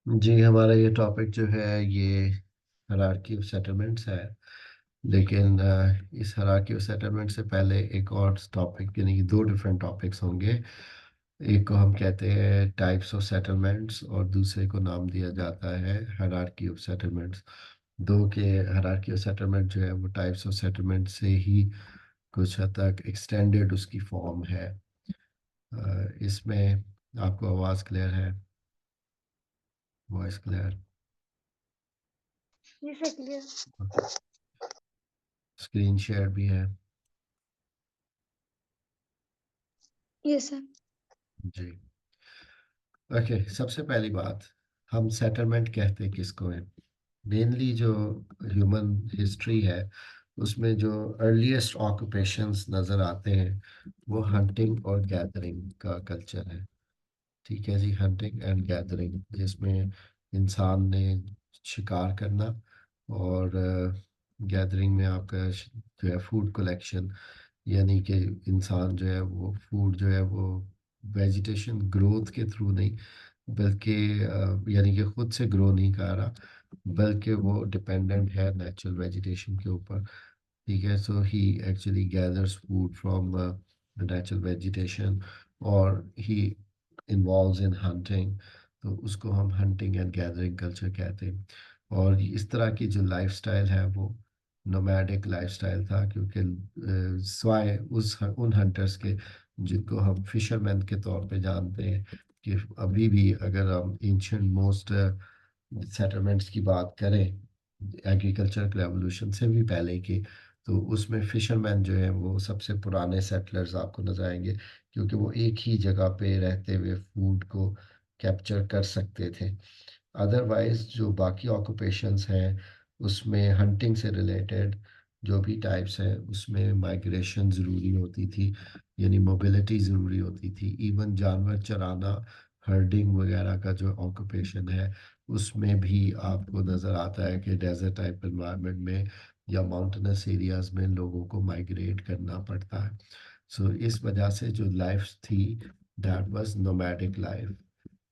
जी, हमारा ये टॉपिक जो है ये हायरार्की ऑफ सेटलमेंट्स है। लेकिन इस हायरार्की ऑफ सेटलमेंट से पहले एक और टॉपिक, यानी कि दो डिफरेंट टॉपिक्स होंगे। एक को हम कहते हैं टाइप्स ऑफ सेटलमेंट्स और दूसरे को नाम दिया जाता है हायरार्की ऑफ सेटलमेंट्स। दो के हायरार्की ऑफ सेटलमेंट जो है वो टाइप्स ऑफ सेटलमेंट से ही कुछ हद तक एक्सटेंडेड उसकी फॉर्म है। इसमें आपको आवाज़ क्लियर है? Voice clear? जी सर, क्लियर। स्क्रीन शेयर भी है? Yes sir. जी। ओके, सबसे पहली बात, हम सेटलमेंट कहते किसको हैं? मेनली जो ह्यूमन हिस्ट्री है उसमें जो अर्लीस्ट ऑक्यूपेशंस नज़र आते हैं वो हंटिंग और गैदरिंग का कल्चर है। ठीक है जी, हंटिंग एंड गैदरिंग, जिसमें इंसान ने शिकार करना और गैदरिंग में आपका जो है फूड कलेक्शन, यानी कि इंसान जो है वो फूड जो है वो वेजिटेशन ग्रोथ के थ्रू नहीं, बल्कि यानी कि खुद से ग्रो नहीं कर रहा, बल्कि वो डिपेंडेंट है नेचुरल वेजिटेशन के ऊपर। ठीक है, so he actually gathers food from the natural vegetation और ही इन्वॉल्व्स इन हंटिंग। तो उसको हम हंटिंग एंड गैदरिंग कल्चर कहते हैं। और इस तरह की जो लाइफस्टाइल है वो नोमैडिक लाइफस्टाइल था, क्योंकि स्वाय उस उन हंटर्स के जिनको हम फिशरमैन के तौर पे जानते हैं, कि अभी भी अगर हम एंशियंट मोस्ट सेटलमेंट्स की बात करें एग्रीकल्चर रेवोल्यूशन से भी पहले की, तो उसमें फिशरमैन जो है वो सबसे पुराने सेटलर्स आपको नजर आएंगे, क्योंकि वो एक ही जगह पे रहते हुए फूड को कैप्चर कर सकते थे। अदरवाइज जो बाकी ऑक्यूपेशंस हैं उसमें हंटिंग से रिलेटेड जो भी टाइप्स हैं उसमें माइग्रेशन ज़रूरी होती थी, यानी मोबिलिटी ज़रूरी होती थी। इवन जानवर चराना, हर्डिंग वगैरह का जो ऑक्यूपेशन है उसमें भी आपको नज़र आता है कि डेजर्ट टाइप एनवायरनमेंट में या माउंटेनस एरियाज में लोगों को माइग्रेट करना पड़ता है। सो इस वजह से जो लाइफ थी, दैट वाज नोमैडिक लाइफ।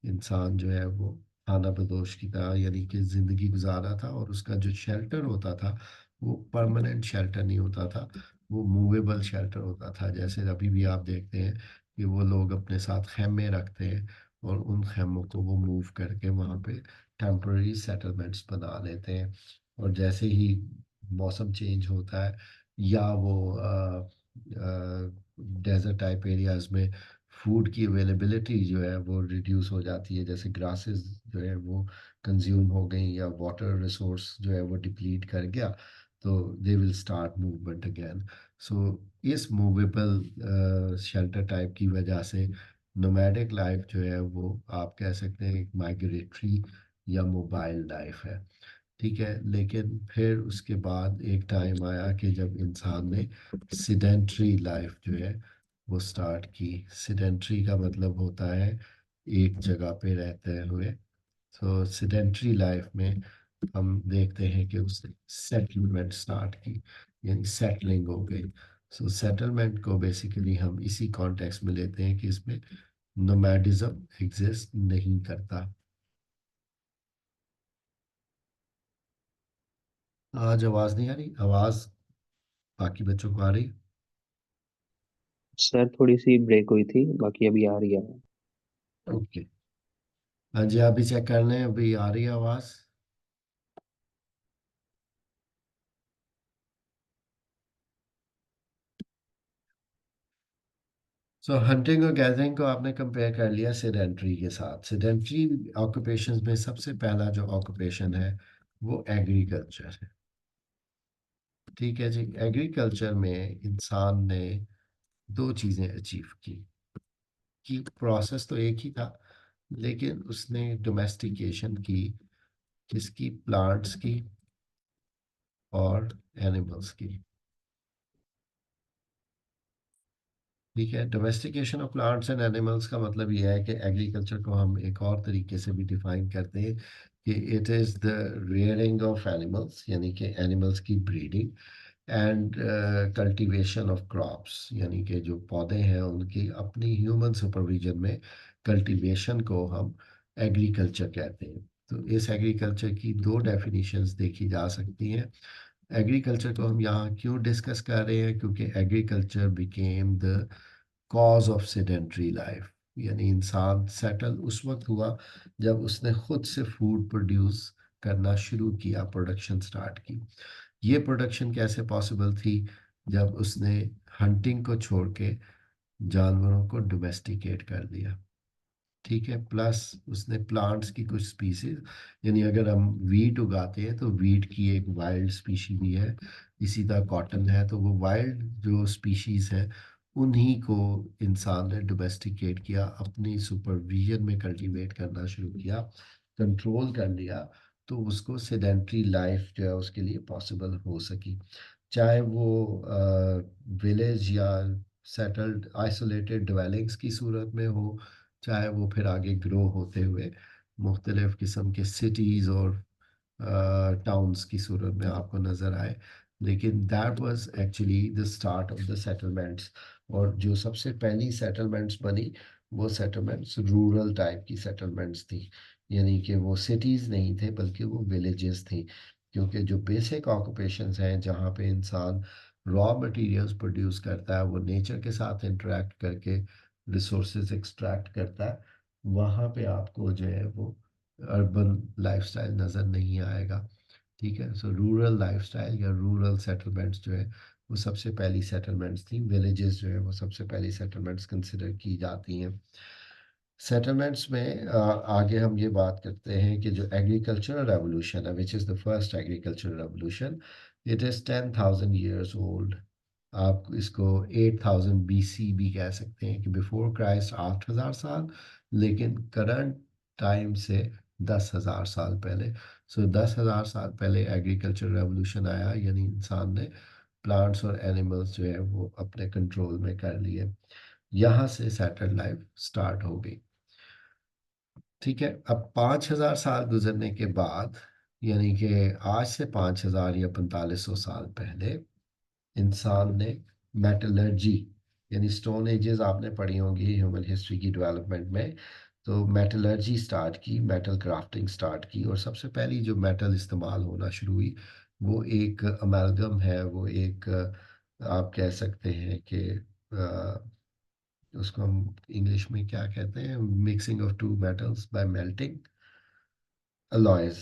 इंसान जो है वो खाना बदोश की तरह यानी कि ज़िंदगी गुजारा था, और उसका जो शेल्टर होता था वो परमानेंट शेल्टर नहीं होता था, वो मूवेबल शेल्टर होता था। जैसे अभी भी आप देखते हैं कि वो लोग अपने साथ खेमे रखते हैं और उन खेमों को वो मूव करके वहाँ पे टेम्पररी सेटलमेंट्स बना लेते हैं। और जैसे ही मौसम चेंज होता है या वो डेजर्ट टाइप एरियाज में फूड की अवेलेबिलिटी जो है वो रिड्यूस हो जाती है, जैसे ग्रासेस जो है वो कंज्यूम हो गई या वाटर रिसोर्स जो है वो डिप्लीट कर गया, तो they will start movement again. So इस मूवेबल शेल्टर टाइप की वजह से नोमैडिक लाइफ जो है वो आप कह सकते हैं एक माइग्रेटरी या मोबाइल लाइफ है। ठीक है, लेकिन फिर उसके बाद एक टाइम आया कि जब इंसान ने सिडेंट्री लाइफ जो है वो स्टार्ट की। सिडेंट्री का मतलब होता है एक जगह पे रहते हुए। तो सिडेंट्री लाइफ में हम देखते हैं कि उसने सेटलमेंट स्टार्ट की, यानी सेटलिंग हो गई। सो सेटलमेंट को बेसिकली हम इसी कॉन्टेक्स्ट में लेते हैं कि इसमें नोमैडिज्म एग्जिस्ट नहीं करता। आज आवाज़ नहीं आ रही? आवाज़ बाकी बच्चों को आ रही? सर थोड़ी सी ब्रेक हुई थी, बाकी अभी आ रही है। ओके। हाँ जी, आप भी चेक कर लें, अभी आ रही है आवाज़? सो हंटिंग और गैदरिंग को आपने कंपेयर कर लिया सेडेंट्री के साथ। सेडेंट्री ऑक्यूपेशंस में सबसे पहला जो ऑक्यूपेशन है वो एग्रीकल्चर है। ठीक है जी, एग्रीकल्चर में इंसान ने दो चीज़ें अचीव की। कि प्रोसेस तो एक ही था, लेकिन उसने डोमेस्टिकेशन की, किसकी? प्लांट्स की और एनिमल्स की। ठीक है, domestication of plants and animals का मतलब यह है कि एग्रीकल्चर को हम एक और तरीके से भी डिफाइन करते हैं कि it is the rearing of animals, यानी कि एनिमल्स की breeding and cultivation of crops, यानी कि जो पौधे हैं उनकी अपनी ह्यूमन सुपरविजन में कल्टीवेशन को हम एग्रीकल्चर कहते हैं। तो इस एग्रीकल्चर की दो डेफिनेशंस देखी जा सकती हैं। एग्रीकल्चर को हम यहाँ क्यों डिस्कस कर रहे हैं, क्योंकि agriculture became the cause of sedentary life, यानी इंसान सेटल उस वक्त हुआ जब उसने खुद से फूड प्रोड्यूस करना शुरू किया, प्रोडक्शन स्टार्ट की। ये प्रोडक्शन कैसे पॉसिबल थी? जब उसने हंटिंग को छोड़ के जानवरों को डोमेस्टिकेट कर दिया। ठीक है, प्लस उसने प्लांट्स की कुछ स्पीसीज, यानी अगर हम वीट उगाते हैं तो वीट की एक वाइल्ड स्पीशी भी है, इसी तरह कॉटन है, तो वो वाइल्ड जो स्पीशीज है उन्हीं को इंसान ने डोमेस्टिकेट किया, अपनी सुपरविजन में कल्टीवेट करना शुरू किया, कंट्रोल कर लिया। तो उसको सेडेंट्री लाइफ जो है उसके लिए पॉसिबल हो सकी, चाहे वो विलेज या सेटल्ड आइसोलेटेड ड्वेलिंग्स की सूरत में हो, चाहे वो फिर आगे ग्रो होते हुए मुख्तलिफ किस्म के सिटीज़ और टाउन्स की सूरत में आपको नज़र आए। लेकिन that was actually the start of the settlements. और जो सबसे पहली सेटलमेंट्स बनी वो सेटलमेंट्स रूरल टाइप की सेटलमेंट्स थी, यानी कि वो सिटीज़ नहीं थे बल्कि वो विलेजेस थी। क्योंकि जो बेसिक ऑक्यूपेशंस हैं जहाँ पे इंसान रॉ मटेरियल्स प्रोड्यूस करता है, वो नेचर के साथ इंटरेक्ट करके रिसोर्सेज एक्सट्रैक्ट करता है, वहाँ पे आपको जो है वो अर्बन लाइफस्टाइल नज़र नहीं आएगा। ठीक है, सो रूरल लाइफस्टाइल या रूरल सेटलमेंट्स जो है वो सबसे पहली सेटलमेंट्स थी। विलेजेस जो है वो सबसे पहली सेटलमेंट्स कंसिडर की जाती हैं। सेटलमेंट्स में आगे हम ये बात करते हैं कि जो एग्रीकल्चरल रेवोल्यूशन है, which is the first agricultural revolution, it is 10,000 years old. आप इसको 8000 BC भी कह सकते हैं, कि बिफोर क्राइस्ट 8,000 साल, लेकिन करंट टाइम से 10,000 साल पहले। सो 10,000 साल पहले एग्रीकल्चर रेवोल्यूशन आया, यानी इंसान ने प्लांट्स और एनिमल्स जो है वो अपने कंट्रोल में कर लिए। यहाँ से सैटर्न लाइफ स्टार्ट हो गई। ठीक है, अब 5,000 साल गुजरने के बाद, यानी कि आज से 5,000 या 4500 साल पहले, इंसान ने मेटलर्जी, यानी स्टोन एजेस आपने पढ़ी होंगी ह्यूमन हिस्ट्री की डेवलपमेंट में, तो मेटलर्जी स्टार्ट की, मेटल क्राफ्टिंग स्टार्ट की। और सबसे पहली जो मेटल इस्तेमाल होना शुरू हुई वो एक अमेलगम है, वो एक आप कह सकते हैं कि उसको हम इंग्लिश में क्या कहते हैं, mixing of two metals by melting, alloys.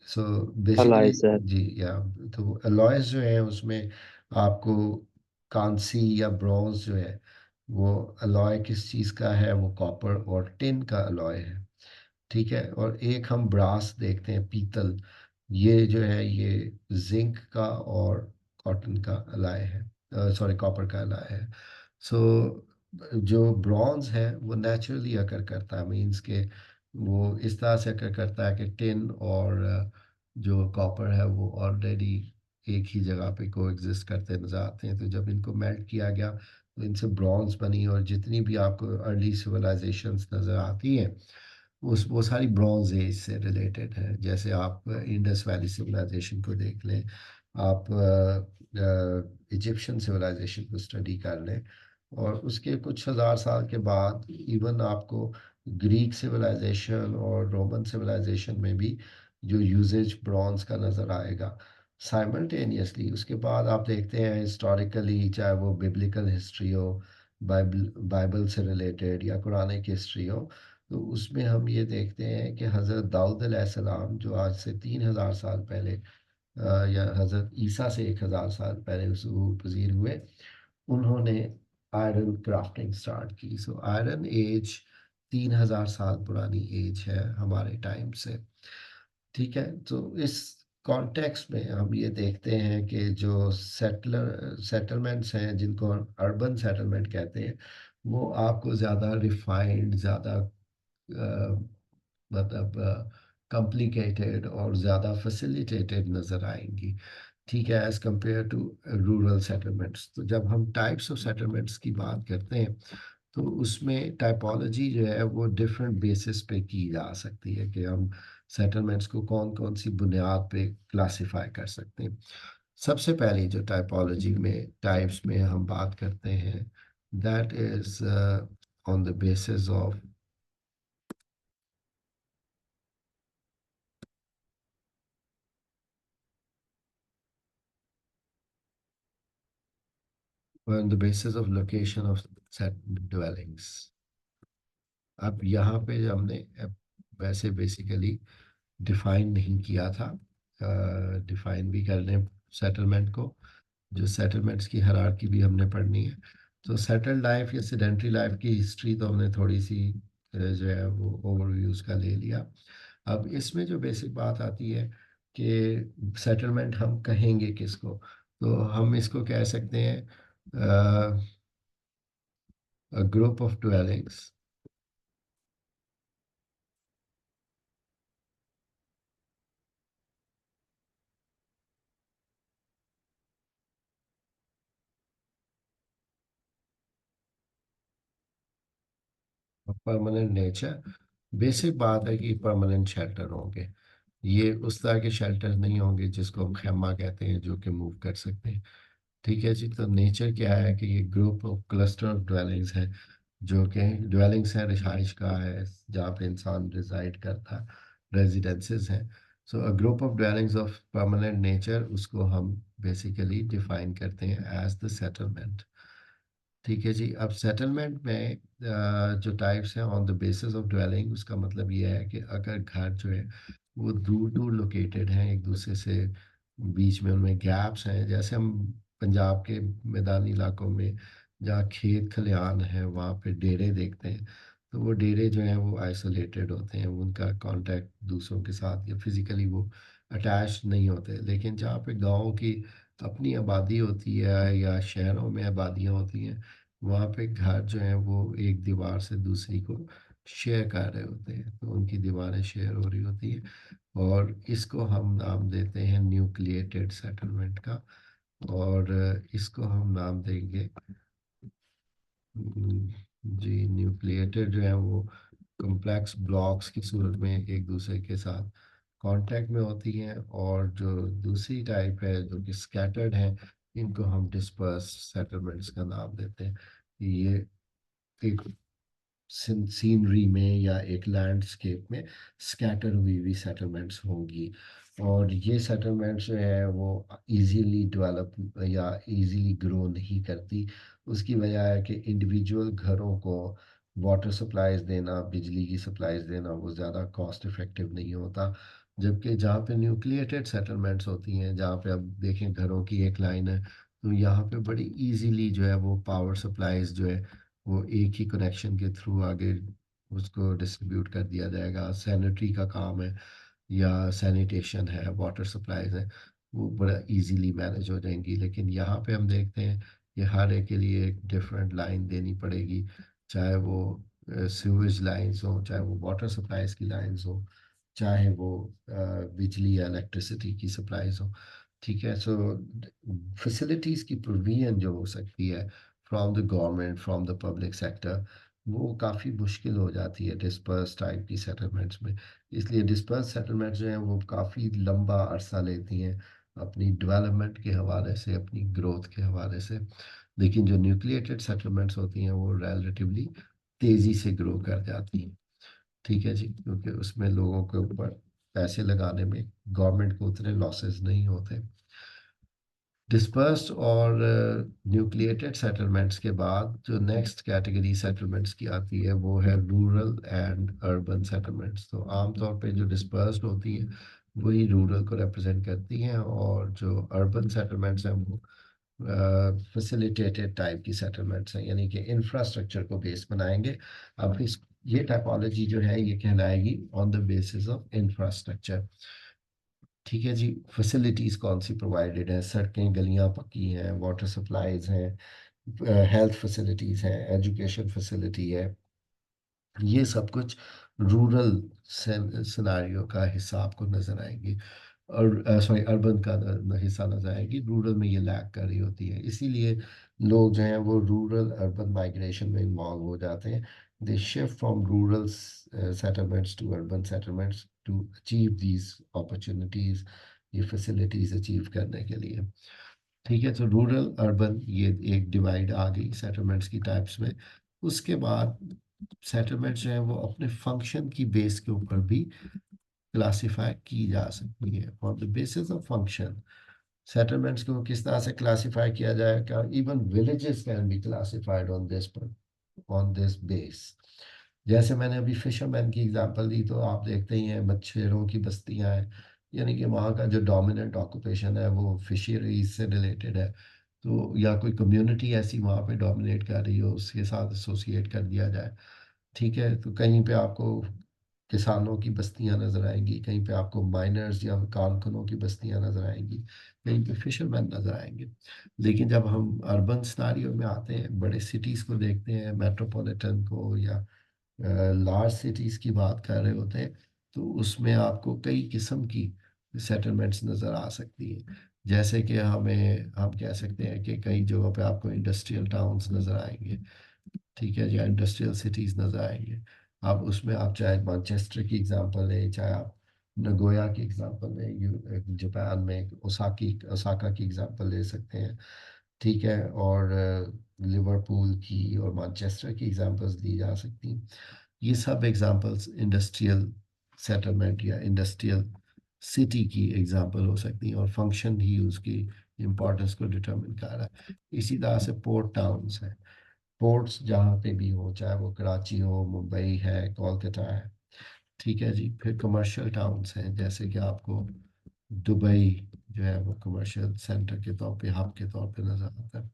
So basically, alloy sir. जी या, तो अलॉयज जो है उसमें आपको कांसी या ब्रॉन्ज जो है वो अलॉय किस चीज़ का है, वो कॉपर और टिन का अलॉय है। ठीक है, और एक हम ब्रास देखते हैं, पीतल, ये जो है ये जिंक का और कॉटन का अलाय है, सॉरी कॉपर का अलाय है। सो जो ब्रॉन्ज है वो नेचुरली अकर करता है, मीन्स के वो इस तरह से अकर करता है कि टिन और जो कॉपर है वो ऑलरेडी एक ही जगह पे को एग्जिस्ट करते नज़र आते हैं। तो जब इनको मेल्ट किया गया तो इनसे ब्रॉन्ज बनी, और जितनी भी आपको अर्ली सिविलाइजेशंस नज़र आती हैं उस वो सारी ब्रॉन्ज एज से रिलेटेड है। जैसे आप इंडस वैली सिविलाइजेशन को देख लें, आप इजिप्शियन सिविलाइजेशन को स्टडी कर लें, और उसके कुछ हज़ार साल के बाद इवन आपको ग्रीक सिविलाइजेशन और रोमन सिविलाइजेशन में भी जो यूजेज ब्रॉन्ज का नज़र आएगा साइमल्टेनियसली। उसके बाद आप देखते हैं हिस्टोरिकली, चाहे वो बिब्लिकल हिस्ट्री हो, बाइबल बाइबल से रिलेटेड या कुरानिक हिस्ट्री हो, तो उसमें हम ये देखते हैं कि हज़रत दाऊद अलैहिस्सलाम जो आज से 3,000 साल पहले या हज़रत ईसा से 1,000 साल पहले ज़हूर पजीर हुए, उन्होंने आयरन क्राफ्टिंग स्टार्ट की। सो आयरन एज 3,000 साल पुरानी एज है हमारे टाइम से। ठीक है, तो इस कॉन्टेक्स्ट में हम ये देखते हैं कि जो सेटलमेंट्स हैं जिनको हम अर्बन सेटलमेंट कहते हैं, वो आपको ज़्यादा रिफाइंड, ज़्यादा मतलब कॉम्प्लिकेटेड और ज़्यादा फैसिलिटेटेड नज़र आएंगी। ठीक है, as compare to rural settlements. तो जब हम टाइप्स ऑफ सेटलमेंट्स की बात करते हैं तो उसमें टाइपोलॉजी जो है वो डिफरेंट बेसिस पे की जा सकती है, कि हम सेटलमेंट्स को कौन कौन सी बुनियाद पे क्लासिफाई कर सकते हैं। सबसे पहली जो टाइपोलॉजी में टाइप्स में हम बात करते हैं, that is on the basis of on the basis of location of set dwellings। अब यहाँ पे हमने वैसे बेसिकली डिफाइन नहीं किया था, डिफाइन भी कर लें सेटलमेंट को। जो सेटलमेंट्स की हायरार्की भी हमने पढ़नी है। तो सेटल्ड लाइफ या सेडेंट्री लाइफ की हिस्ट्री तो हमने थोड़ी सी जो है वो ओवरव्यूज का ले लिया। अब इसमें जो बेसिक बात आती है कि सेटलमेंट हम कहेंगे किसको, तो हम इसको कह सकते हैं group of dwellings। Permanent nature, basic बात है कि परमानेंट शेल्टर होंगे। ये उस तरह के शेल्टर नहीं होंगे जिसको हम खेमा कहते हैं, जो कि मूव कर सकते हैं। ठीक है जी। तो नेचर क्या है कि ये group of cluster of dwellings है, जो कि ड्वेलिंग्स है, रिहाइश का है जहाँ पे इंसान रिजाइड करता है, रेजिडेंसेस हैं। So a group of dwellings of permanent nature, उसको हम बेसिकली डिफाइन करते हैं एज द सेटलमेंट। ठीक है जी। अब सेटलमेंट में जो टाइप्स हैं on the basis of dwelling, उसका मतलब ये है कि अगर घर जो है वो दूर दूर लोकेटेड हैं एक दूसरे से, बीच में उनमें गैप्स हैं, जैसे हम पंजाब के मैदानी इलाकों में जहाँ खेत खलिहान है वहाँ पे डेरे देखते हैं, तो वो डेरे जो हैं वो आइसोलेटेड होते हैं, उनका कांटेक्ट दूसरों के साथ या फिजिकली वो अटैच नहीं होते। लेकिन जहाँ पे गाँव की अपनी आबादी होती है या शहरों में आबादियाँ होती हैं, वहाँ पे घर जो है वो एक दीवार से दूसरी को शेयर कर रहे होते हैं, तो उनकी दीवारें शेयर हो रही होती हैं। और इसको हम नाम देते हैं न्यूक्लिएटेड सेटलमेंट का। और इसको हम नाम देंगे जी, न्यूक्लिएटेड जो है वो कॉम्प्लेक्स ब्लॉक्स की सूरत में एक दूसरे के साथ कांटेक्ट में होती हैं। और जो दूसरी टाइप है जो कि स्कैटर्ड है, इनको हम डिस्पर्स सेटलमेंट्स का नाम देते हैं। ये एक सीनरी में या एक लैंडस्केप में स्कैटर हुई हुई सेटलमेंट्स होंगी। और ये सेटलमेंट्स जो है वो इजीली डेवलप या इजीली ग्रो नहीं करती। उसकी वजह है कि इंडिविजुअल घरों को वाटर सप्लाईज देना, बिजली की सप्लाईज देना वो ज़्यादा कॉस्ट इफ़ेक्टिव नहीं होता। जबकि जहाँ पे न्यूक्लिएटेड सेटलमेंट्स होती हैं, जहाँ पे अब देखें घरों की एक लाइन है, तो यहाँ पे बड़ी इजीली जो है वो पावर सप्लाईज जो है वो एक ही कनेक्शन के थ्रू आगे उसको डिस्ट्रीब्यूट कर दिया जाएगा। सैनिटरी का काम है या सैनिटेशन है, वाटर सप्लाईज है, वो बड़ा इजीली मैनेज हो जाएंगी। लेकिन यहाँ पे हम देखते हैं कि हर एक के लिए एक डिफरेंट लाइन देनी पड़ेगी, चाहे वो सीवेज लाइंस हो, चाहे वो वाटर सप्लाईज की लाइंस हो, चाहे वो बिजली या इलेक्ट्रिसिटी की सप्लाईज हो। ठीक है। सो फैसिलिटीज़ की प्रोविजन जो हो सकती है from the government, from the public sector, वो काफ़ी मुश्किल हो जाती है डिस्पर्स टाइप की सेटलमेंट्स में। इसलिए डिस्पर्स सेटलमेंट्स जो हैं वो काफ़ी लंबा अरसा लेती हैं अपनी डेवलपमेंट के हवाले से, अपनी ग्रोथ के हवाले से। लेकिन जो न्यूक्लिएटेड सेटलमेंट्स होती हैं वो रिलेटिवली तेज़ी से ग्रो कर जाती हैं। ठीक है जी, क्योंकि उसमें लोगों के ऊपर पैसे लगाने में गवर्नमेंट को उतने लॉसेस नहीं होते। डिस्पर्स्ड और न्यूक्लिएटेड सेटलमेंट्स के बाद जो नेक्स्ट कैटेगरी सेटलमेंट्स की आती है वो है रूरल एंड अर्बन सेटलमेंट्स। तो आमतौर पे जो डिस्पर्स्ड होती हैं वही रूरल को रिप्रेजेंट करती हैं, और जो अर्बन सेटलमेंट्स हैं वो फैसिलिटेटेड टाइप की सेटलमेंट्स हैं, यानी कि इंफ्रास्ट्रक्चर को बेस बनाएंगे। अब इस ये टाइपोलॉजी जो है ये कहलाएगी on the basis of infrastructure. ठीक है जी। फैसिलिटीज़ कौन सी प्रोवाइडेड है, सड़कें गलियां पक्की हैं, वाटर सप्लाईज हैं, हेल्थ फैसिलिटीज़ हैं, एजुकेशन फैसिलिटी है, ये सब कुछ रूरल सिनारियो का हिस्सा आपको नज़र आएंगी। और सॉरी, अर्बन का हिस्सा नज़र आएगी, रूरल में ये लैक कर रही होती है। इसीलिए लोग जो हैं वो रूरल अर्बन माइग्रेशन में इन्वॉल्व हो जाते हैं। They shift from rural settlements to urban settlements to achieve these opportunities, ये फैसिलिटीज़ अचीव करने के लिए। ठीक है। तो रूरल अर्बन ये एक डिवाइड आ गई सेटलमेंट्स की टाइप्स में। उसके बाद सेटलमेंट्स जो है वो अपने फंक्शन की बेस के ऊपर भी क्लासिफाई की जा सकती है, on the basis of function. Settlements को किस तरह से क्लासिफाई किया जाएगा, even villages can be classified on this base. जैसे मैंने अभी फिशरमैन की एग्जांपल दी, तो आप देखते ही हैं मछुआरों की बस्तियां हैं, यानी कि वहाँ का जो डोमिनेंट ऑक्यूपेशन है वो फिशरीज से रिलेटेड है। तो या कोई कम्युनिटी ऐसी वहाँ पे डोमिनेट कर रही हो, उसके साथ एसोसिएट कर दिया जाए। ठीक है, तो कहीं पे आपको किसानों की बस्तियां नजर आएंगी, कहीं पे आपको माइनर्स या कारकुनों की बस्तियां नजर आएंगी, कहीं पे फिशरमैन नजर आएंगे। लेकिन जब हम अर्बन सिनारियो में आते हैं, बड़े सिटीज को देखते हैं, मेट्रोपॉलिटन को या लार्ज सिटीज की बात कर रहे होते हैं, तो उसमें आपको कई किस्म की सेटलमेंट्स नज़र आ सकती हैं। जैसे कि हम कह सकते हैं कि कई जगहों पे आपको इंडस्ट्रियल टाउन्स नज़र आएंगे। ठीक है, या इंडस्ट्रियल सिटीज़ नज़र आएंगे। अब उसमें आप चाहे मैनचेस्टर की एग्जांपल लें, चाहे आप नगोया की एग्जांपल लें, जापान में ओसाका की एग्जांपल ले सकते हैं। ठीक है, और लिवरपूल की और मैनचेस्टर की एग्जांपल्स दी जा सकती हैं। ये सब एग्जांपल्स इंडस्ट्रियल सेटलमेंट या इंडस्ट्रियल सिटी की एग्जांपल हो सकती हैं, और फंक्शन ही उसकी इम्पोर्टेंस को डिटरमिन कर रहा है। इसी तरह से पोर्ट टाउन्स हैं, पोर्ट्स जहाँ पे भी हो, चाहे वो कराची हो, मुंबई है, कोलकाता है। ठीक है जी, फिर कमर्शियल टाउन्स हैं, जैसे कि आपको दुबई जो है वो कमर्शियल सेंटर के तौर पे, हब के तौर पे नज़र आता है।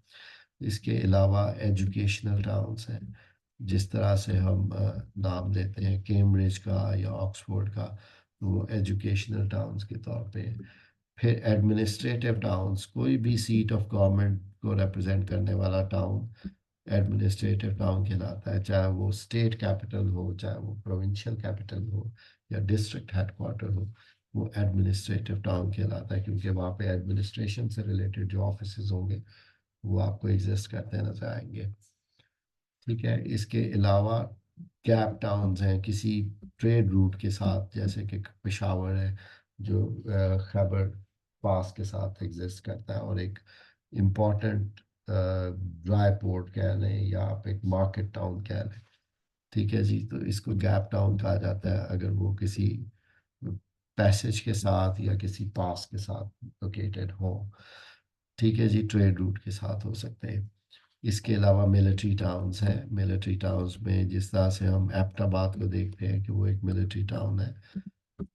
इसके अलावा एजुकेशनल टाउन्स हैं, जिस तरह से हम नाम लेते हैं कैम्ब्रिज का या ऑक्सफोर्ड का, वो एजुकेशनल टाउन्स के तौर पे। फिर एडमिनिस्ट्रेटिव टाउन्स, कोई भी सीट ऑफ गवर्नमेंट को रिप्रेजेंट करने वाला टाउन एडमिनिस्ट्रेटिव टाउन कहलाता है, चाहे वो स्टेट कैपिटल हो, चाहे वो प्रोविंशियल कैपिटल हो, या डिस्ट्रिक्ट हेडक्वार्टर हो, वो एडमिनिस्ट्रेटिव टाउन कहलाता है, क्योंकि वहाँ पे एडमिनिस्ट्रेशन से रिलेटेड जो ऑफिस होंगे वो आपको एग्जिस्ट करते नजर आएंगे। ठीक है, इसके अलावा गैप टाउन्स हैं किसी ट्रेड रूट के साथ, जैसे कि पेशावर है जो खैबर पास के साथ एग्जिस्ट करता है, और एक इम्पॉर्टेंट ड्राई पोर्ट कह लें या आप एक मार्केट टाउन कह लें। ठीक है जी, तो इसको गैप टाउन कहा जाता है अगर वो किसी पैसेज के साथ या किसी पास के साथ लोकेटेड हो। ठीक है जी, ट्रेड रूट के साथ हो सकते हैं। इसके अलावा मिलिट्री टाउन्स हैं, मिलिट्री टाउन्स में जिस तरह से हम एबटाबाद को देखते हैं कि वो एक मिलिट्री टाउन है।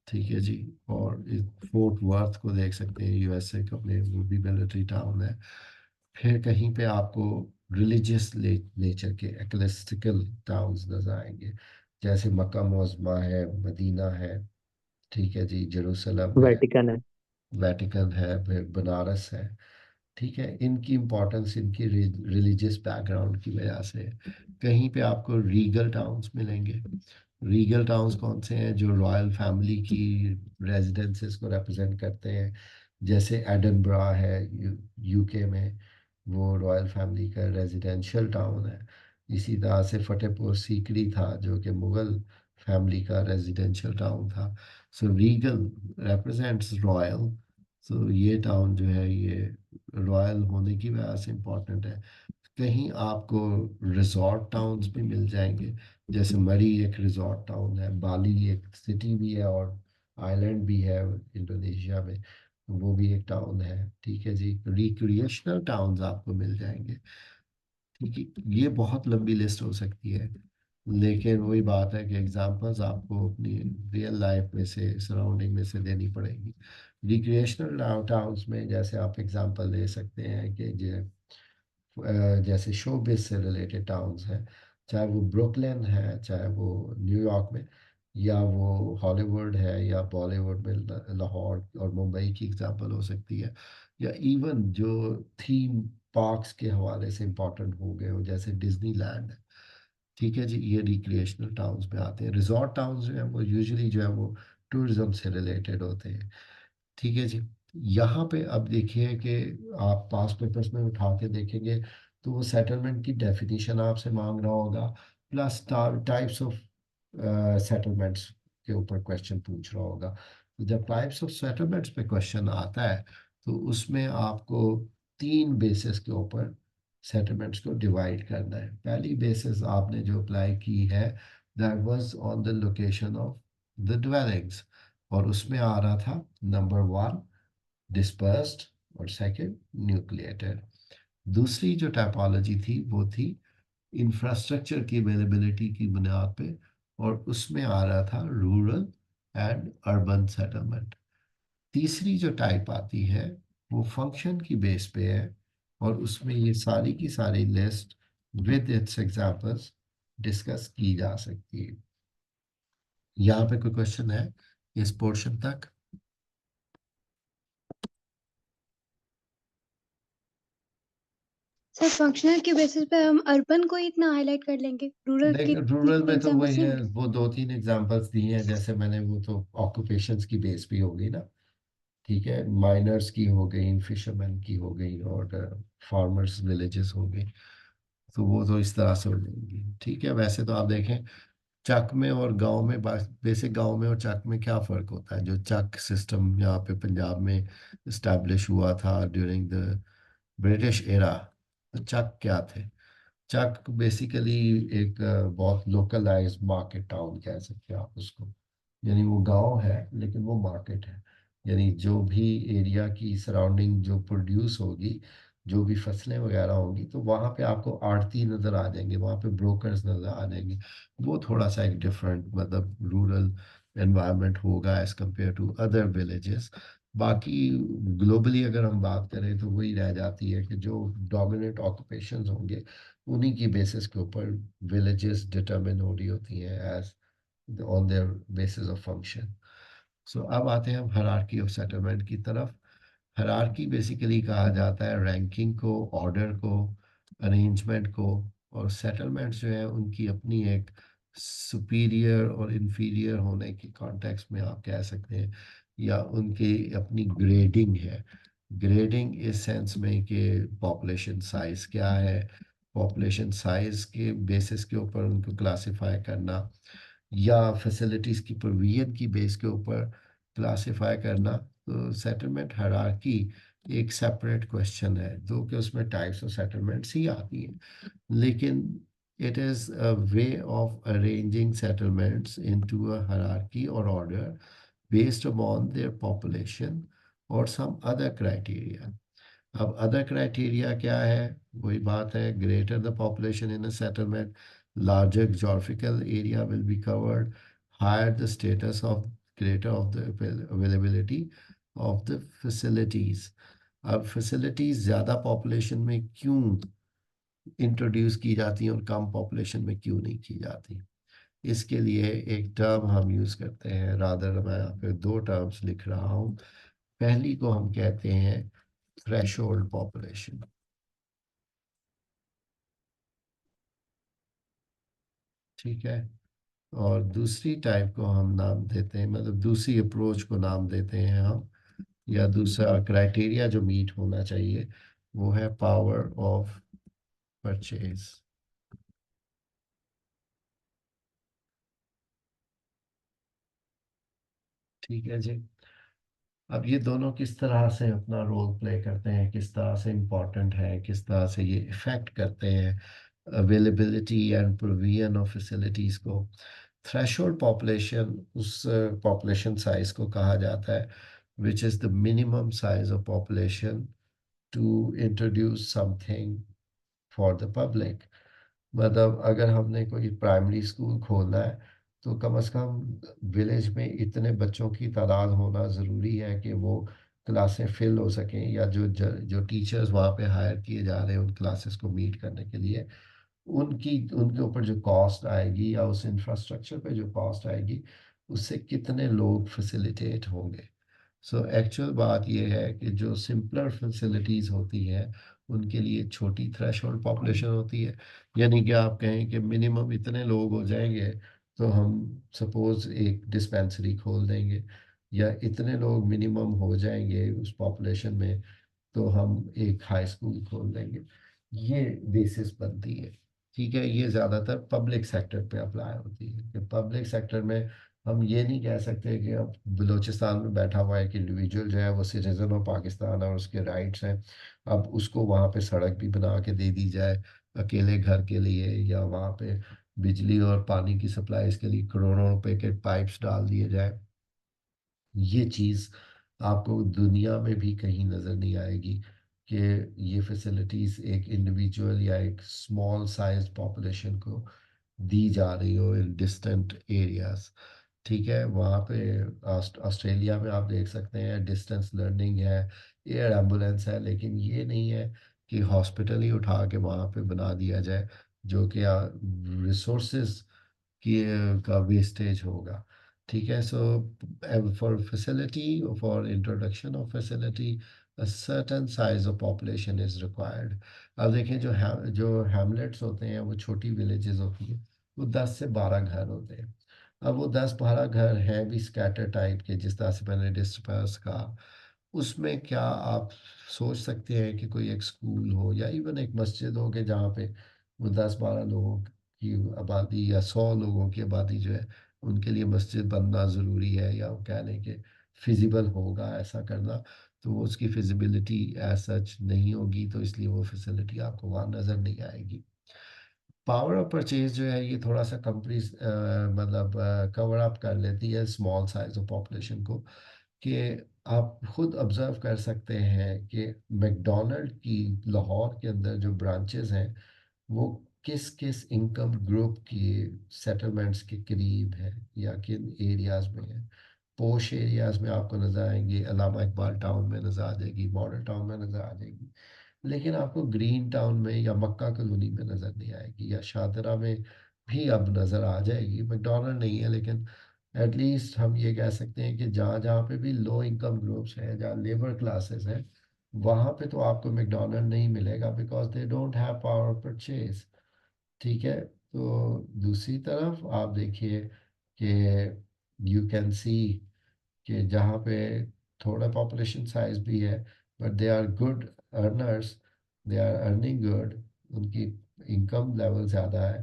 ठीक है जी, और फोर्ट वर्थ को देख सकते हैं यूएसए का, अपने वो भी मिलिट्री टाउन है। फिर कहीं पे आपको रिलीजियस नेचर के एक्लेस्टिकल टाउन्स नजर आएंगे, जैसे मक्का मुअज्जमा है, मदीना है। ठीक है जी, जेरूसलम है, वेटिकन है। वेटिकन है, फिर बनारस है। ठीक है, इनकी इम्पोर्टेंस इनकी रिलीजियस बैकग्राउंड की वजह से है। कहीं पे आपको रीगल टाउन्स मिलेंगे। रीगल टाउन्स कौन से हैं? जो रॉयल फैमिली की रेजिडेंसेस को रिप्रेजेंट करते हैं, जैसे एडनब्रा है यूके में, वो रॉयल फैमिली का रेजिडेंशियल टाउन है। इसी तरह से फतेहपुर सीकरी था जो कि मुगल फैमिली का रेजिडेंशियल टाउन था। सो रीगल रिप्रेजेंट्स रॉयल। सो ये टाउन जो है ये रॉयल होने की वजह से इम्पोर्टेंट है। कहीं आपको रिजॉर्ट टाउन्स भी मिल जाएंगे, जैसे मरी एक रिजॉर्ट टाउन है, बाली एक सिटी भी है और आइलैंड भी है इंडोनेशिया में, वो भी एक टाउन है। ठीक है जी, रिक्रिएशनल टाउन्स आपको मिल जाएंगे। ठीक है, ये बहुत लंबी लिस्ट हो सकती है, लेकिन वही बात है कि एग्जांपल्स आपको अपनी रियल लाइफ में से, सराउंडिंग में से देनी पड़ेगी। रिक्रिएशनल टाउन्स में जैसे आप एग्जांपल ले सकते हैं कि जैसे शोबिस से रिलेटेड टाउन्स हैं, चाहे वो ब्रुकलिन है, चाहे वो न्यूयॉर्क में, या वो हॉलीवुड है, या बॉलीवुड में लाहौर और मुंबई की एग्जांपल हो सकती है, या इवन जो थीम पार्क्स के हवाले से इम्पोर्टेंट हो गए हो, जैसे डिज्नीलैंड है। ठीक है जी, ये रिक्रिएशनल टाउन्स में आते हैं। रिजॉर्ट टाउन्स जो है वो यूजुअली जो है वो टूरिज्म से रिलेटेड होते हैं। ठीक है जी, यहाँ पे अब देखिए कि आप पास पेपर्स में उठा के देखेंगे तो वो सेटलमेंट की डेफिनेशन आपसे मांग रहा होगा, प्लस टाइप्स ऑफ सेटलमेंट्स के ऊपर क्वेश्चन पूछ रहा होगा। तो जब टाइप्स ऑफ सेटलमेंट्स पे क्वेश्चन आता है, तो उसमें आपको 3 बेसिस के ऊपर सेटलमेंट्स को डिवाइड करना है। पहली बेसिस आपने जो अप्लाई की है, that was on the location of the dwellings, और उसमें आ रहा था नंबर 1 डिस्पर्स्ड, और सेकंड न्यूक्लिएटेड। दूसरी जो टाइपोलॉजी थी वो थी इंफ्रास्ट्रक्चर की अवेलेबिलिटी की बुनियाद पे, और उसमें आ रहा था रूरल एंड अर्बन सेटलमेंट। तीसरी जो टाइप आती है वो फंक्शन की बेस पे है, और उसमें ये सारी की सारी list with its examples discuss की जा सकती है। यहाँ पे कोई क्वेश्चन है इस पोर्शन तक? सर फंक्शनल के बेसिस पे हम अर्बन को ही इतना हाईलाइट कर लेंगे, रूरल की देख, रूरल में तो एग्जांपल्स वही नहीं है, मिलेंगे। वो दो तीन एग्जांपल्स दी हैं जैसे मैंने, वो तो ऑक्यूपेशंस की बेस पे होगी ना। ठीक है, माइनर्स की हो गई, फिशरमैन की हो गई, और फार्मर्स विलेजेस हो गई। तो वो तो इस तरह से हो जाएंगी। ठीक है, वैसे तो आप देखें चक में और गांव में, बेसिक गांव में और चक में क्या फ़र्क होता है? जो चक सिस्टम यहाँ पे पंजाब में इस्टेब्लिश हुआ था ड्यूरिंग द ब्रिटिश एरा, तो चक क्या थे? चक बेसिकली एक बहुत लोकलाइज्ड मार्केट टाउन कह सकते हैं आप उसको। यानी वो गांव है लेकिन वो मार्केट है। यानी जो भी एरिया की सराउंडिंग जो प्रोड्यूस होगी, जो भी फसलें वगैरह होंगी, तो वहाँ पे आपको आड़ती नज़र आ जाएंगे, वहाँ पे ब्रोकर्स नज़र आ जाएंगे। वो थोड़ा सा एक डिफरेंट मतलब रूरल एनवायरनमेंट होगा as compare to other villages. बाकी ग्लोबली अगर हम बात करें तो वही रह जाती है कि जो डोमिनेंट ऑक्यूपेशंस होंगे उन्हीं की बेसिस के ऊपर विलेजेस डिटरमिन हो रही होती हैं as on their basis of function. So अब आते हैं हम हायरार्की ऑफ सेटलमेंट की तरफ। हायरार्की बेसिकली कहा जाता है रैंकिंग को, ऑर्डर को, अरेंजमेंट को, और सेटलमेंट जो है उनकी अपनी एक सुपीरियर और इन्फीरियर होने के कॉन्टेक्स्ट में आप कह सकते हैं, या उनकी अपनी ग्रेडिंग है। ग्रेडिंग इस सेंस में कि पॉपुलेशन साइज क्या है, पॉपुलेशन साइज के बेसिस के ऊपर उनको क्लासिफाई करना, या फैसिलिटीज़ की प्रोविजन की बेस के ऊपर क्लासिफाई करना। तो सेटलमेंट हायरार्की एक सेपरेट क्वेश्चन है, दो कि उसमें टाइप्स ऑफ सेटलमेंट्स ही आती हैं, लेकिन it is a way of arranging settlements into a hierarchy or order based upon their population or some other criteria. अब अदर क्राइटेरिया क्या है? वही बात है, greater the population in a settlement, larger geographical area will be covered, higher the status of, greater of the availability of the facilities. अब facilities ज़्यादा population में क्यों इंट्रोड्यूस की जाती हैं और कम पॉपुलेशन में क्यों नहीं की जाती? इसके लिए एक टर्म हम यूज़ करते हैं, रादर मैं यहाँ पे दो टर्म्स लिख रहा हूँ। पहली को हम कहते हैं थ्रेशोल्ड पॉपुलेशन। ठीक है, और दूसरी टाइप को हम नाम देते हैं, मतलब दूसरी अप्रोच को नाम देते हैं हम, या दूसरा क्राइटेरिया जो मीट होना चाहिए वो है पावर ऑफ परचेज। ठीक है जी। अब ये दोनों किस तरह से अपना रोल प्ले करते हैं, किस तरह से इम्पोर्टेंट है, किस तरह से ये इफेक्ट करते हैं availability and provision of facilities को। थ्रेशोल्ड पॉपुलेशन उस पॉपुलेशन साइज को कहा जाता है which is the minimum size of population to introduce something for the public. मतलब अगर हमने कोई प्राइमरी स्कूल खोलना है तो कम से कम विलेज में इतने बच्चों की तादाद होना ज़रूरी है कि वो क्लासें फिल हो सकें, या जो टीचर्स वहाँ पे हायर किए जा रहे हैं उन क्लासेस को मीट करने के लिए, उनकी उनके ऊपर जो कॉस्ट आएगी या उस इंफ्रास्ट्रक्चर पे जो कॉस्ट आएगी, उससे कितने लोग फैसिलिटेट होंगे। सो एक्चुअल बात यह है कि जो सिंपलर फैसिलिटीज़ होती हैं उनके लिए छोटी थ्रेशोल्ड पॉपुलेशन होती है। यानी कि आप कहें कि मिनिमम इतने लोग हो जाएंगे तो हम सपोज एक डिस्पेंसरी खोल देंगे, या इतने लोग मिनिमम हो जाएंगे उस पॉपुलेशन में तो हम एक हाई स्कूल खोल देंगे। ये बेसिस बनती है। ठीक है, ये ज़्यादातर पब्लिक सेक्टर पे अप्लाई होती है कि पब्लिक सेक्टर में हम ये नहीं कह सकते कि अब बलूचिस्तान में बैठा हुआ एक इंडिविजुअल जो है वो सिटीजन ऑफ पाकिस्तान और उसके राइट्स हैं, अब उसको वहाँ पे सड़क भी बना के दे दी जाए अकेले घर के लिए, या वहाँ पे बिजली और पानी की सप्लाई के लिए करोड़ों रुपए के पाइप्स डाल दिए जाए। ये चीज़ आपको दुनिया में भी कहीं नज़र नहीं आएगी कि ये फैसिलिटीज़ एक इंडिविजुअल या एक स्मॉल साइज पॉपुलेशन को दी जा रही हो इन डिस्टेंट एरियाज। ठीक है, वहाँ पे ऑस्ट्रेलिया में आप देख सकते हैं डिस्टेंस लर्निंग है, एयर एम्बुलेंस है, लेकिन ये नहीं है कि हॉस्पिटल ही उठा के वहाँ पे बना दिया जाए, जो कि रिसोर्सेज की का वेस्टेज होगा। ठीक है, so for facility, for introduction of facility, a certain size of population is required। अब देखें जो हैमलेट्स होते हैं, वो छोटी विलेजेस होती हैं, वो 10 से 12 घर होते हैं। अब वो 10-12 घर हैं भी स्कैटर टाइप के, जिस तरह से मैंने डिस्पर्स कहा। उसमें क्या आप सोच सकते हैं कि कोई एक स्कूल हो या इवन एक मस्जिद हो कि जहाँ पे वो 10-12 लोगों की आबादी या 100 लोगों की आबादी जो है, उनके लिए मस्जिद बनना ज़रूरी है, या वो कह लें कि फिजिबल होगा ऐसा करना, तो वो उसकी फिजिबिलिटी एज सच नहीं होगी, तो इसलिए वो फैसिलिटी आपको वहाँ नज़र नहीं आएगी। पावर ऑफ परचेज जो है, ये थोड़ा सा कंपनी मतलब कवर अप कर लेती है स्मॉल साइज ऑफ पॉपुलेशन को, कि आप खुद ऑब्जर्व कर सकते हैं कि मैकडोनल्ड की लाहौर के अंदर जो ब्रांचेस हैं, वो किस किस इनकम ग्रुप की सेटलमेंट्स के करीब है या किन एरियाज में है। पोश एरियाज में आपको नज़र आएंगे, अलामा इकबाल टाउन में नज़र आ जाएगी, मॉडल टाउन में नज़र आ जाएगी, लेकिन आपको ग्रीन टाउन में या मक्का कॉलोनी में नज़र नहीं आएगी, या शादरा में भी अब नज़र आ जाएगी। मैकडोनल्ड नहीं है, लेकिन एटलीस्ट हम ये कह सकते हैं कि जहाँ जहाँ पे भी लो इनकम ग्रुप्स हैं, जहाँ लेबर क्लासेस हैं, वहाँ पे तो आपको मैकडोनल्ड नहीं मिलेगा, because they don't have power of purchase. ठीक है, तो दूसरी तरफ आप देखिए कि यू कैन सी कि जहाँ पे थोड़ा पॉपुलेशन साइज भी है, but they are good earners, they are earning good, उनकी इनकम लेवल ज़्यादा है,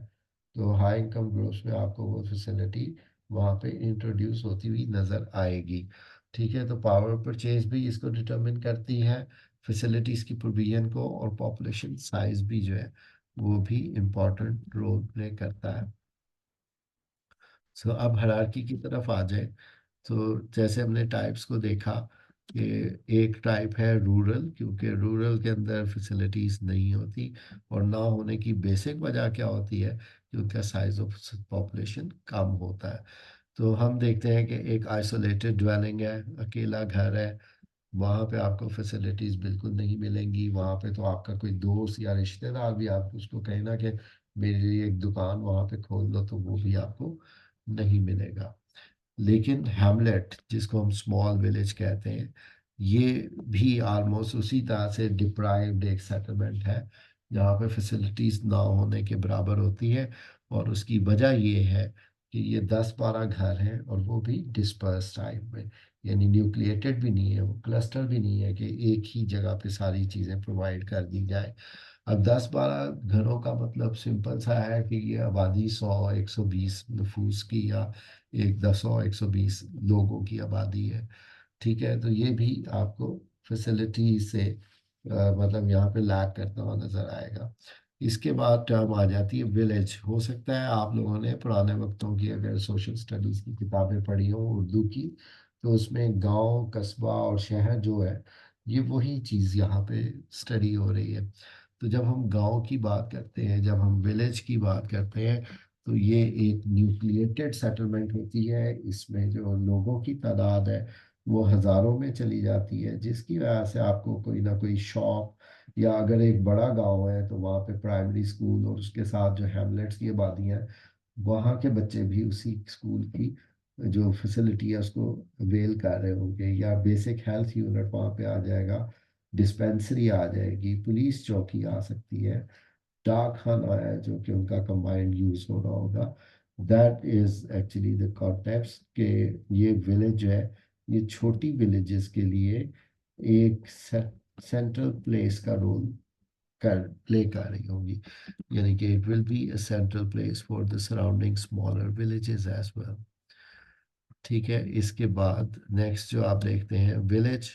तो हाई इनकम ग्रुप्स में आपको वो फैसिलिटी वहाँ पे इंट्रोड्यूस होती हुई नज़र आएगी। ठीक है, तो पावर परचेज भी इसको डिटरमिन करती है, फैसिलिटीज़ की प्रोविजन को, और पॉपुलेशन साइज भी जो है वो भी इम्पोर्टेंट रोल प्ले करता है। सो अब हायरार्की की तरफ आ जाए, तो जैसे हमने टाइप्स को देखा कि एक टाइप है रूरल, क्योंकि रूरल के अंदर फैसिलिटीज़ नहीं होती, और ना होने की बेसिक वजह क्या होती है कि उनका साइज ऑफ पॉपुलेशन कम होता है। तो हम देखते हैं कि एक आइसोलेटेड ड्वेलिंग है, अकेला घर है, वहाँ पे आपको फैसिलिटीज़ बिल्कुल नहीं मिलेंगी। वहाँ पे तो आपका कोई दोस्त या रिश्तेदार भी आप उसको कहे ना कि मेरे लिए एक दुकान वहाँ पे खोल दो, तो वो भी आपको नहीं मिलेगा। लेकिन हैमलेट, जिसको हम स्मॉल विलेज कहते हैं, ये भी ऑलमोस्ट उसी तरह से डिप्राइव्ड एक सेटलमेंट है, जहाँ पे फैसिलिटीज़ ना होने के बराबर होती है। और उसकी वजह ये है कि ये 10-12 घर हैं, और वो भी डिस्पर्स टाइप में, यानी न्यूक्लिएटेड भी नहीं है, वो क्लस्टर भी नहीं है कि एक ही जगह पे सारी चीज़ें प्रोवाइड कर दी जाए। अब 10-12 घरों का मतलब सिंपल सा है कि ये आबादी 100-120 नफूस की, या एक 10-100-120 लोगों की आबादी है। ठीक है, तो ये भी आपको फैसिलिटी से मतलब यहाँ पे लैक करता हुआ नज़र आएगा। इसके बाद टर्म आ जाती है विलेज। हो सकता है आप लोगों ने पुराने वक्तों की अगर सोशल स्टडीज़ की किताबें पढ़ी हो उर्दू की, तो उसमें गांव, कस्बा और शहर जो है, ये वही चीज़ यहाँ पे स्टडी हो रही है। तो जब हम गांव की बात करते हैं, जब हम विलेज की बात करते हैं, तो ये एक न्यूक्लिएटेड सेटलमेंट होती है। इसमें जो लोगों की तादाद है वो हज़ारों में चली जाती है, जिसकी वजह से आपको कोई ना कोई शॉप, या अगर एक बड़ा गांव है तो वहाँ पे प्राइमरी स्कूल, और उसके साथ जो हैमलेट्स की आबादी है, वहाँ के बच्चे भी उसी स्कूल की जो फैसिलिटी है उसको अवेल कर रहे होंगे, या बेसिक हेल्थ यूनिट वहाँ पे आ जाएगा, डिस्पेंसरी आ जाएगी, पुलिस चौकी आ सकती है, डाक खाना है जो कि उनका कंबाइंड यूज हो रहा होगा। That is actually the context के ये विलेज है, ये छोटी विलेजेस के लिए एक सेंट्रल प्लेस का रोल कर प्ले कर रही होंगी, यानी कि it will be a central place for the surrounding smaller villages as well. ठीक है, इसके बाद नेक्स्ट जो आप देखते हैं विलेज,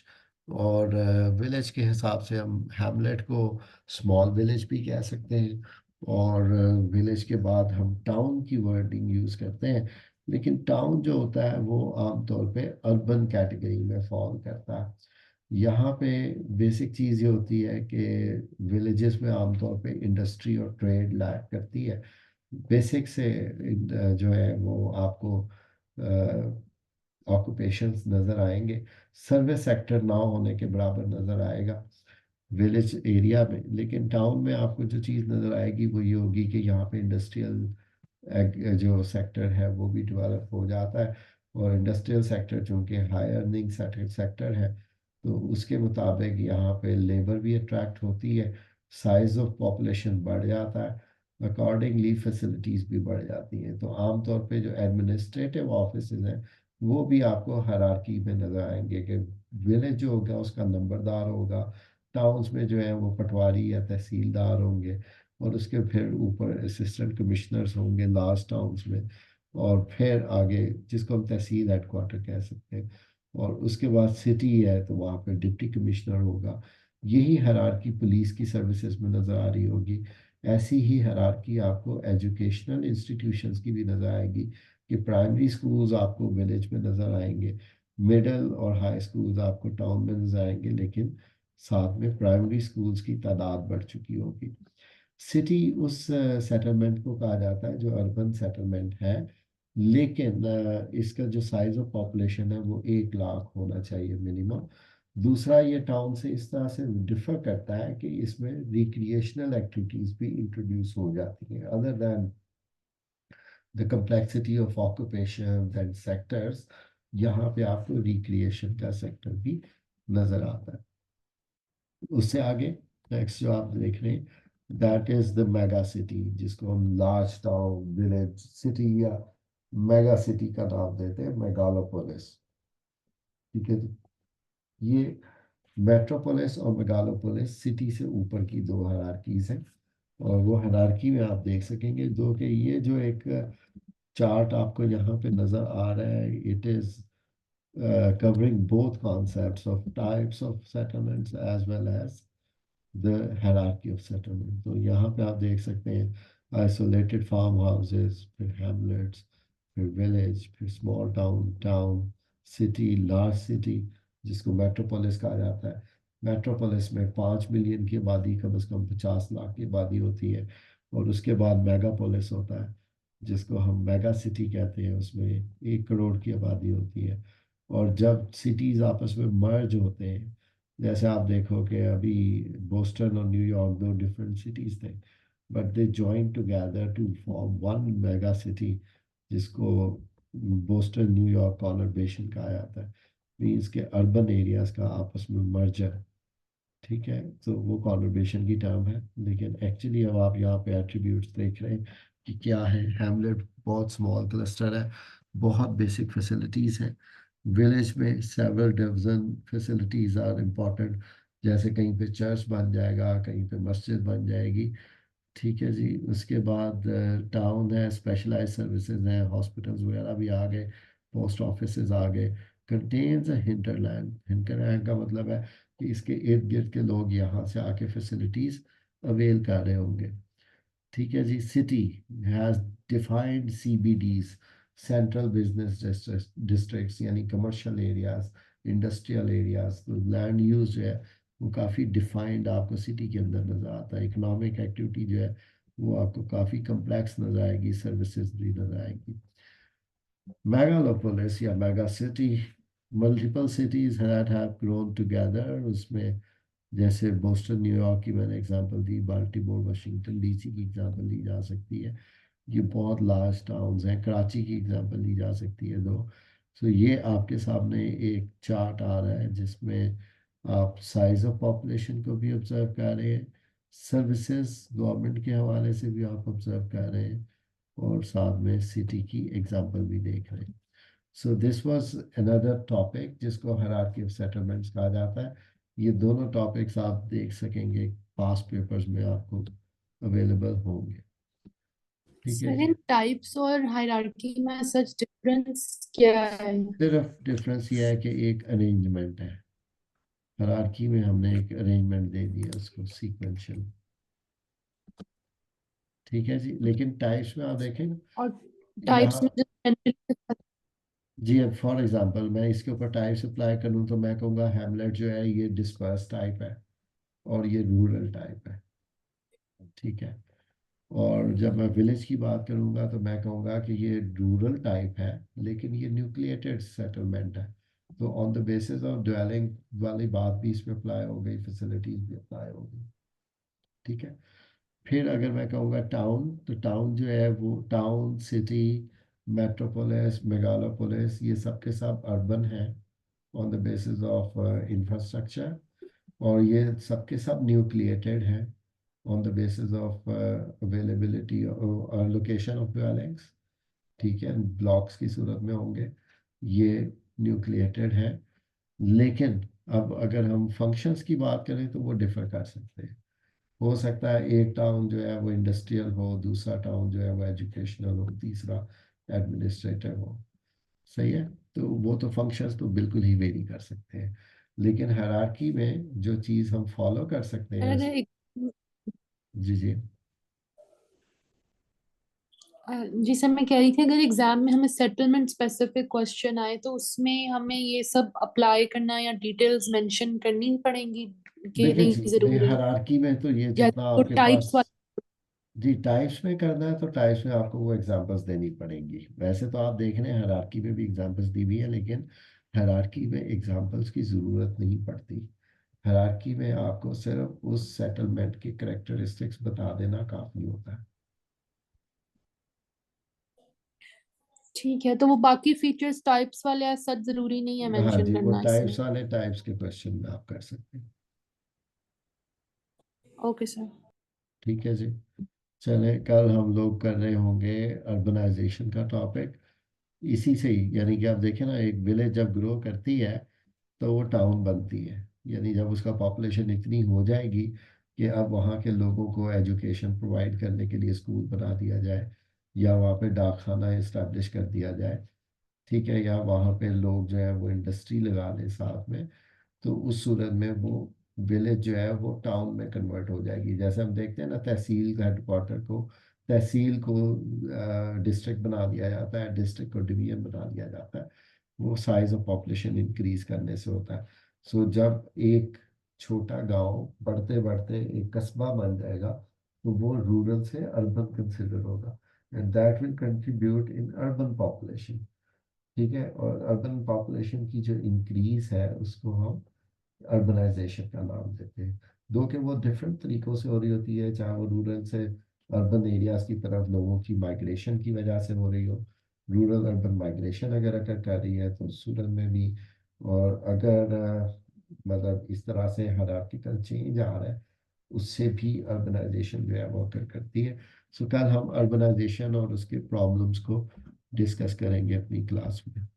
और विलेज के हिसाब से हम हैमलेट को स्मॉल विलेज भी कह सकते हैं, और विलेज के बाद हम टाउन की वर्डिंग यूज़ करते हैं। लेकिन टाउन जो होता है वो आमतौर पे अर्बन कैटेगरी में फॉल करता है। यहाँ पे बेसिक चीज़ ये होती है कि विलेजेस में आमतौर पे इंडस्ट्री और ट्रेड लैक करती है। बेसिक से जो है वो आपको ऑक्यूपेशंस नज़र आएंगे, सर्विस सेक्टर ना होने के बराबर नज़र आएगा विलेज एरिया में। लेकिन टाउन में आपको जो चीज़ नज़र आएगी वो ये होगी कि यहाँ पे इंडस्ट्रियल जो सेक्टर है वो भी डेवलप हो जाता है। और इंडस्ट्रियल सेक्टर चूँकि हाई अर्निंग सेक्टर है, तो उसके मुताबिक यहाँ पे लेबर भी अट्रैक्ट होती है, साइज ऑफ पॉपुलेशन बढ़ जाता है, अकॉर्डिंगली फैसिलिटीज़ भी बढ़ जाती हैं। तो आमतौर पे जो एडमिनिस्ट्रेटिव ऑफिस हैं वो भी आपको हायरार्की में नज़र आएंगे कि विलेज जो होगा उसका नंबरदार होगा, टाउन्स में जो है वो पटवारी या तहसीलदार होंगे, और उसके फिर ऊपर असिस्टेंट कमिश्नर्स होंगे लार्ज टाउन्स में, और फिर आगे जिसको हम तहसील हेडक्वार्टर कह सकते हैं, और उसके बाद सिटी है तो वहाँ पे डिप्टी कमिश्नर होगा। यही हायरार्की पुलिस की सर्विसेज में नज़र आ रही होगी। ऐसी ही हायरार्की आपको एजुकेशनल इंस्टीट्यूशंस की भी नज़र आएगी कि प्राइमरी स्कूल्स आपको विलेज में नज़र आएंगे, मिडिल और हाई स्कूल्स आपको टाउन में नज़र आएंगे, लेकिन साथ में प्राइमरी स्कूल्स की तादाद बढ़ चुकी होगी। सिटी उस सेटलमेंट को कहा जाता है जो अर्बन सेटलमेंट है, लेकिन इसका जो साइज ऑफ पॉपुलेशन है वो 1 लाख होना चाहिए मिनिमम। दूसरा, ये टाउन से इस तरह से डिफर करता है कि इसमें रिक्रिएशनल एक्टिविटीज भी इंट्रोड्यूस हो जाती हैं, other than the complexity of occupations and sectors. यहाँ पे आपको रिक्रिएशन का सेक्टर भी नजर आता है। उससे आगे नेक्स्ट जो आप देख रहे हैं, that is the mega city, जिसको हम लार्ज टाउन विलेज सिटी या मेगा सिटी का नाम देते हैं, मेगालोपोलिस। ठीक है जी। ये मेट्रोपोलिस और मेगालोपोलिस सिटी से ऊपर की दो हायरार्कीज हैं, और वो हायरार्की में आप देख सकेंगे दो के ये जो एक चार्ट आपको यहाँ पे नजर आ रहा है, it is covering both concepts of types of settlements as well as the hierarchy of settlement। तो यहाँ पे आप देख सकते हैं आइसोलेटेड फार्म हाउसेस, फिर हैमलेट्स, फिर विलेज, फिर small town, city, large city, जिसको मेट्रोपोलिस कहा जाता है। मेट्रोपोलिस में 5 मिलियन की आबादी, कम से कम 50 लाख की आबादी होती है। और उसके बाद मेगापोलिस होता है, जिसको हम मेगा सिटी कहते हैं, उसमें 1 करोड़ की आबादी होती है। और जब सिटीज़ आपस में मर्ज होते हैं, जैसे आप देखो कि अभी बोस्टन और न्यूयॉर्क दो डिफरेंट सिटीज थे, but they join together to form one mega city, जिसको बोस्टन न्यूयॉर्क कॉन्वर्बेशन कहा जाता है। मीन्स के अर्बन एरियाज का आपस में मर्जर। ठीक है, तो वो कॉन्वर्बेशन की टर्म है, लेकिन एक्चुअली अब आप यहाँ पे एट्रीब्यूट्स देख रहे हैं कि क्या है। हैमलेट बहुत स्मॉल क्लस्टर है, बहुत बेसिक फैसिलिटीज़ हैं। विलेज में several division facilities are important, जैसे कहीं पे चर्च बन जाएगा, कहीं पे मस्जिद बन जाएगी। ठीक है जी। उसके बाद टाउन है, स्पेशलाइज्ड सर्विसेज हैं, हॉस्पिटल्स वगैरह भी आ गए, पोस्ट ऑफिसेज आ गए। कंटेन्स हिंटरलैंड, हिंटरलैंड का मतलब है कि इसके इर्द गिर्द के लोग यहाँ से आके फैसिलिटीज़ अवेल कर रहे होंगे। ठीक है जी। City has defined CBDs, central business districts, यानी कमर्शियल एरियाज, इंडस्ट्रियल एरियाज। तो लैंड यूज जो है वो काफ़ी डिफाइंड आपको सिटी के अंदर नज़र आता है। इकोनॉमिक एक्टिविटी जो है वो आपको काफ़ी कम्प्लेक्स नज़र आएगी, सर्विसेज भी नज़र आएगी। मेगालोपोलिस या mega city, multiple cities that have grown together. उसमें जैसे बोस्टन न्यूयॉर्क की मैंने एग्जांपल दी, बाल्टीमोर वाशिंगटन DC की एग्जांपल ली जा सकती है। ये बहुत लार्ज टाउन्स हैं। कराची की एग्जांपल ली जा सकती है दो। तो ये आपके सामने एक चार्ट आ रहा है जिसमें आप साइज ऑफ पॉपुलेशन को भी ऑब्जर्व कर रहे हैं, सर्विसेज गवर्नमेंट के हवाले से भी आप ऑब्जर्व कर रहे हैं, और साथ में सिटी की एग्जांपल भी देख रहे हैं। So this was another topic जिसको हायरार्की ऑफ सेटलमेंट्स कहा जाता है। ये दोनों टॉपिक्स आप देख सकेंगे, पास पेपर्स में आपको अवेलेबल होंगे। ठीक है सर, जी। इन टाइप्स और हायरार्की में सच डिफरेंस क्या है? सिर्फ डिफरेंस ये है कि एक अरेंजमेंट है, हायरार्की में हमने एक अरेंजमेंट दे दिया उसको, सीक्वेंशियल। ठीक है जी। लेकिन टाइप्स में आप देखें और टाइप्स में यहाँ जी, अब फॉर एग्जांपल मैं इसके ऊपर टाइप्स अप्लाई करूँ तो मैं कहूँगा हैमलेट जो है ये डिस्पर्स टाइप है और ये रूरल टाइप है, ठीक है। और जब मैं विलेज की बात करूँगा तो मैं कहूँगा कि ये रूरल टाइप है लेकिन ये न्यूक्लिएटेड सेटलमेंट है। तो on the basis of dwelling वाली बात भी इसमें अप्लाई हो गई, फैसिलिटीज भी अप्लाई हो गई, ठीक है। फिर अगर मैं कहूँगा टाउन, तो टाउन जो है वो टाउन, सिटी, मेट्रोपोलिस, मेगालोपोलिस, ये सब के सब अर्बन हैं on the basis of infrastructure, और ये सब के सब न्यूक्लिएटेड हैं on the basis of availability और लोकेशन ऑफ dwellings, ठीक है, ब्लॉक्स की सूरत में होंगे, ये न्यूक्लिएटेड है। लेकिन अब अगर हम फंक्शंस की बात करें तो वो डिफर कर सकते हैं। हो सकता है एक टाउन जो है वो इंडस्ट्रियल हो, दूसरा टाउन जो है वो एजुकेशनल हो, तीसरा एडमिनिस्ट्रेटिव हो, सही है। तो वो तो फंक्शंस तो बिल्कुल ही वेरी कर सकते हैं, लेकिन हायरार्की में जो चीज़ हम फॉलो कर सकते हैं। अगर जी जी। जी सर, मैं कह रही थी अगर एग्जाम में हमें सेटलमेंट स्पेसिफिक क्वेश्चन आए तो उसमें हमें ये सब अप्लाई करना या डिटेल्स मेंशन करनी पड़ेंगी कि देखिए नहीं जी, जरूरी, हायरार्की में तो ये या जितना तो आपके पास, टाइप्स वाला। जी टाइप्स में करना है तो टाइप्स में आपको वो एग्जांपल्स देनी पड़ेंगी। वैसे तो आप देख रहे हैं हायरार्की में भी एग्जांपल्स दी हुई है, लेकिन हायरार्की में एग्जांपल्स की ज़रूरत नहीं पड़ती। हायरार्की में आपको सिर्फ उस सेटलमेंट की करेक्टरिस्टिक्स बता देना काफ़ी होता है। ठीक है, तो वो बाकी फीचर्स टाइप्स वाले as सच जरूरी नहीं है हाँ मेंशन जी, वो करना इसमें। टाइप्स वाले टाइप्स के क्वेश्चन में आप कर सकते हैं। Okay sir. ठीक है जी। चले, कल हम लोग कर रहे होंगे अर्बनाइजेशन का टॉपिक। इसी से ही, यानी कि आप देखें ना, एक विलेज जब ग्रो करती है तो वो टाउन बनती है, यानी जब उसका पॉपुलेशन इतनी हो जाएगी कि अब वहाँ के लोगों को एजुकेशन प्रोवाइड करने के लिए स्कूल बना दिया जाए, या वहाँ पे डाक खाना इस्टेब्लिश कर दिया जाए, ठीक है, या वहाँ पे लोग जो है वो इंडस्ट्री लगा लें साथ में, तो उस सूरत में वो विलेज जो है वो टाउन में कन्वर्ट हो जाएगी। जैसे हम देखते हैं ना, तहसील हेडक्वार्टर को, तहसील को डिस्ट्रिक्ट बना दिया जाता है, डिस्ट्रिक्ट को डिवीजन बना दिया जाता है, वो साइज ऑफ पॉपुलेशन इंक्रीज करने से होता है। सो जब एक छोटा गांव बढ़ते बढ़ते एक कस्बा बन जाएगा तो वो रूरल से अर्बन कंसिडर होगा, and that will contribute in urban population, ठीक है। और अर्बन पॉपुलेशन की जो इंक्रीज है उसको हम अर्बनाइजेशन का नाम देते हैं। दो कि वो डिफरेंट तरीकों से हो रही होती है, चाहे वो रूरल से अर्बन एरियाज की तरफ लोगों की माइग्रेशन की वजह से हो रही हो, रूरल अर्बन माइग्रेशन अगर अगर कर रही है तो सूरत में भी, और अगर मतलब इस तरह से हायरार्किकल चेंज आ रहा है उससे भी अर्बनाइजेशन जो है वो अकर करती है। सो कल हम अर्बनाइजेशन और उसके प्रॉब्लम्स को डिस्कस करेंगे अपनी क्लास में।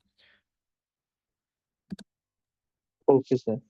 Okay sir.